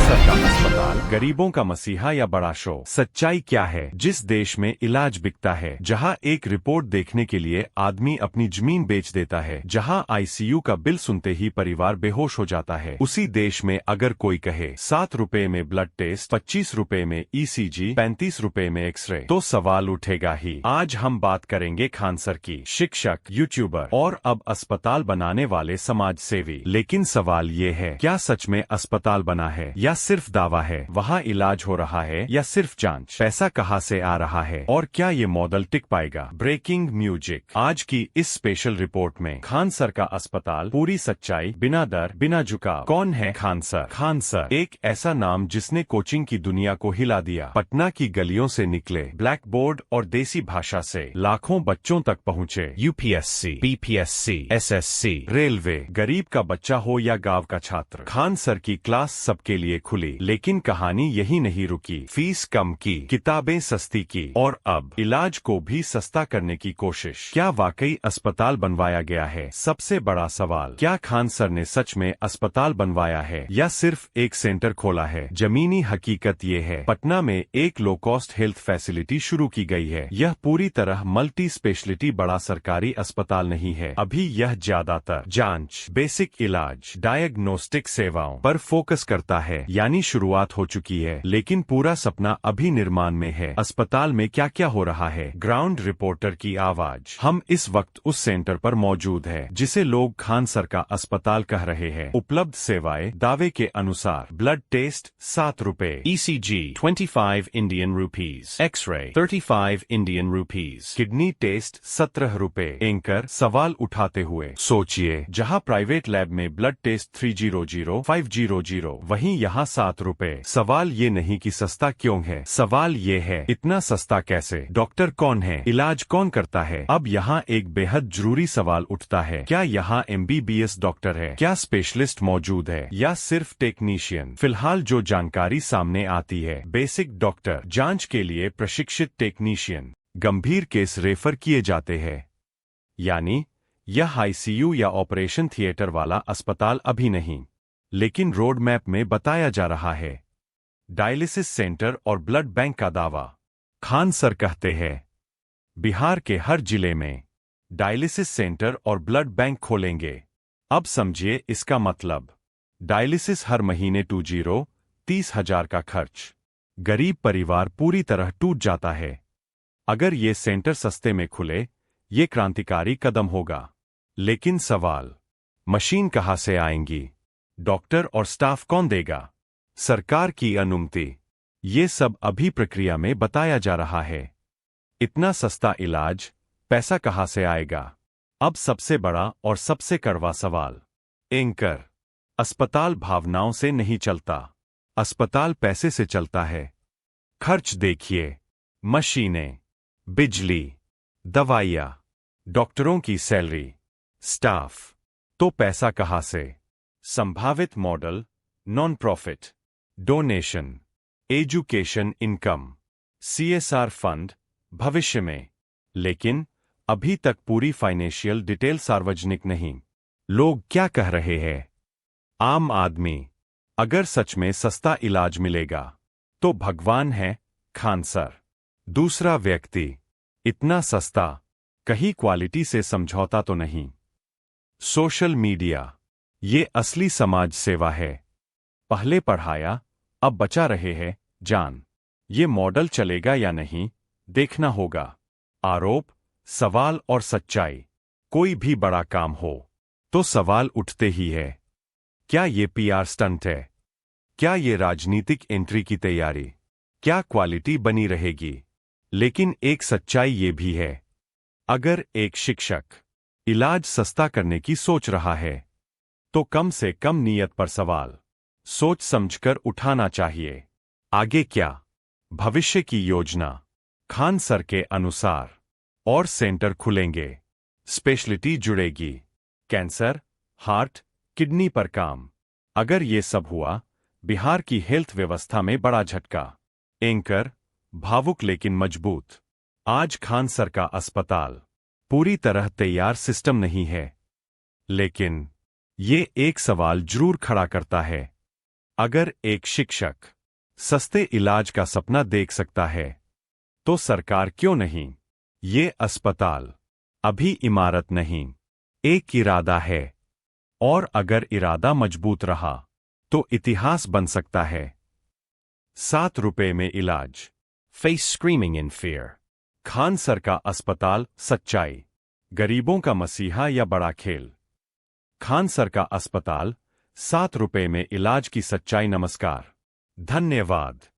Sir का अस्पताल, गरीबों का मसीहा या बड़ा शो। सच्चाई क्या है? जिस देश में इलाज बिकता है, जहां एक रिपोर्ट देखने के लिए आदमी अपनी जमीन बेच देता है, जहां आईसीयू का बिल सुनते ही परिवार बेहोश हो जाता है, उसी देश में अगर कोई कहे 7 रुपए में ब्लड टेस्ट, 25 रुपए में ईसीजी, 35 रुपए में एक्सरे, तो सवाल उठेगा ही। आज हम बात करेंगे खान सर की, शिक्षक, यूट्यूबर और अब अस्पताल बनाने वाले समाज सेवी। लेकिन सवाल ये है, क्या सच में अस्पताल बना है या सिर्फ दावा है? वहाँ इलाज हो रहा है या सिर्फ जांच? पैसा कहाँ से आ रहा है और क्या ये मॉडल टिक पाएगा? Breaking music. आज की इस स्पेशल रिपोर्ट में खान सर का अस्पताल, पूरी सच्चाई, बिना डर, बिना झुकाव। कौन है खान सर? खान सर एक ऐसा नाम जिसने कोचिंग की दुनिया को हिला दिया। पटना की गलियों से निकले, ब्लैक बोर्ड और देसी भाषा से लाखों बच्चों तक पहुँचे। यूपीएससी, बीपीएससी, एसएससी, रेलवे, गरीब का बच्चा हो या गांव का छात्र, खान सर की क्लास सबके लिए खुली। लेकिन कहानी यही नहीं रुकी। फीस कम की, किताबें सस्ती की और अब इलाज को भी सस्ता करने की कोशिश। क्या वाकई अस्पताल बनवाया गया है? सबसे बड़ा सवाल, क्या खान सर ने सच में अस्पताल बनवाया है या सिर्फ एक सेंटर खोला है? जमीनी हकीकत ये है, पटना में एक लो कॉस्ट हेल्थ फैसिलिटी शुरू की गई है। यह पूरी तरह मल्टी स्पेशलिटी बड़ा सरकारी अस्पताल नहीं है। अभी यह ज्यादातर जांच, बेसिक इलाज, डायग्नोस्टिक सेवाओं पर फोकस करता है। यानी शुरुआत हो चुकी है, लेकिन पूरा सपना अभी निर्माण में है। अस्पताल में क्या क्या हो रहा है? ग्राउंड रिपोर्टर की आवाज। हम इस वक्त उस सेंटर पर मौजूद है जिसे लोग खान सर का अस्पताल कह रहे हैं। उपलब्ध सेवाएं दावे के अनुसार, ब्लड टेस्ट 7 रुपए, ECG 25 Indian rupees, x-ray 35 Indian rupees, kidney test 17 रुपए। एंकर सवाल उठाते हुए, सोचिए, जहां प्राइवेट लैब में ब्लड टेस्ट 300, 500, वहीं यहाँ 7 रुपए। सवाल ये नहीं कि सस्ता क्यों है, सवाल ये है इतना सस्ता कैसे? डॉक्टर कौन है? इलाज कौन करता है? अब यहाँ एक बेहद जरूरी सवाल उठता है, क्या यहाँ एमबीबीएस डॉक्टर है? क्या स्पेशलिस्ट मौजूद है या सिर्फ टेक्नीशियन? फिलहाल जो जानकारी सामने आती है, बेसिक डॉक्टर, जांच के लिए प्रशिक्षित टेक्नीशियन, गंभीर केस रेफर किए जाते हैं। यानी यह आईसीयू या ऑपरेशन थिएटर वाला अस्पताल अभी नहीं, लेकिन रोड मैप में बताया जा रहा है। डायलिसिस सेंटर और ब्लड बैंक का दावा। खान सर कहते हैं, बिहार के हर जिले में डायलिसिस सेंटर और ब्लड बैंक खोलेंगे। अब समझिए इसका मतलब, डायलिसिस हर महीने 30,000 का खर्च। गरीब परिवार पूरी तरह टूट जाता है। अगर ये सेंटर सस्ते में खुले, ये क्रांतिकारी कदम होगा। लेकिन सवाल, मशीन कहाँ से आएंगी? डॉक्टर और स्टाफ कौन देगा? सरकार की अनुमति? ये सब अभी प्रक्रिया में बताया जा रहा है। इतना सस्ता इलाज, पैसा कहाँ से आएगा? अब सबसे बड़ा और सबसे कड़वा सवाल। एंकर, अस्पताल भावनाओं से नहीं चलता, अस्पताल पैसे से चलता है। खर्च देखिए, मशीनें, बिजली, दवाइयाँ, डॉक्टरों की सैलरी, स्टाफ। तो पैसा कहाँ से? संभावित model, non profit, donation, education income, CSR fund, भविष्य में। लेकिन अभी तक पूरी फाइनेंशियल डिटेल सार्वजनिक नहीं। लोग क्या कह रहे हैं? आम आदमी, अगर सच में सस्ता इलाज मिलेगा तो भगवान है खान सर। दूसरा व्यक्ति, इतना सस्ता, कहीं क्वालिटी से समझौता तो नहीं? सोशल मीडिया, ये असली समाज सेवा है। पहले पढ़ाया, अब बचा रहे हैं जान। ये मॉडल चलेगा या नहीं, देखना होगा। आरोप, सवाल और सच्चाई। कोई भी बड़ा काम हो तो सवाल उठते ही है। क्या ये पीआर स्टंट है? क्या ये राजनीतिक एंट्री की तैयारी? क्या क्वालिटी बनी रहेगी? लेकिन एक सच्चाई ये भी है, अगर एक शिक्षक इलाज सस्ता करने की सोच रहा है तो कम से कम नीयत पर सवाल सोच समझकर उठाना चाहिए। आगे क्या? भविष्य की योजना। खान सर के अनुसार और सेंटर खुलेंगे, स्पेशलिटी जुड़ेगी, कैंसर, हार्ट, किडनी पर काम। अगर ये सब हुआ, बिहार की हेल्थ व्यवस्था में बड़ा झटका। एंकर, भावुक लेकिन मजबूत। आज खान सर का अस्पताल पूरी तरह तैयार सिस्टम नहीं है, लेकिन ये एक सवाल जरूर खड़ा करता है, अगर एक शिक्षक सस्ते इलाज का सपना देख सकता है तो सरकार क्यों नहीं? ये अस्पताल अभी इमारत नहीं, एक इरादा है। और अगर इरादा मजबूत रहा तो इतिहास बन सकता है। 7 रुपए में इलाज। फेस स्क्रीमिंग इन फियर। खान सर का अस्पताल, सच्चाई। गरीबों का मसीहा या बड़ा खेल? खान सर का अस्पताल, 7 रुपए में इलाज की सच्चाई। नमस्कार, धन्यवाद।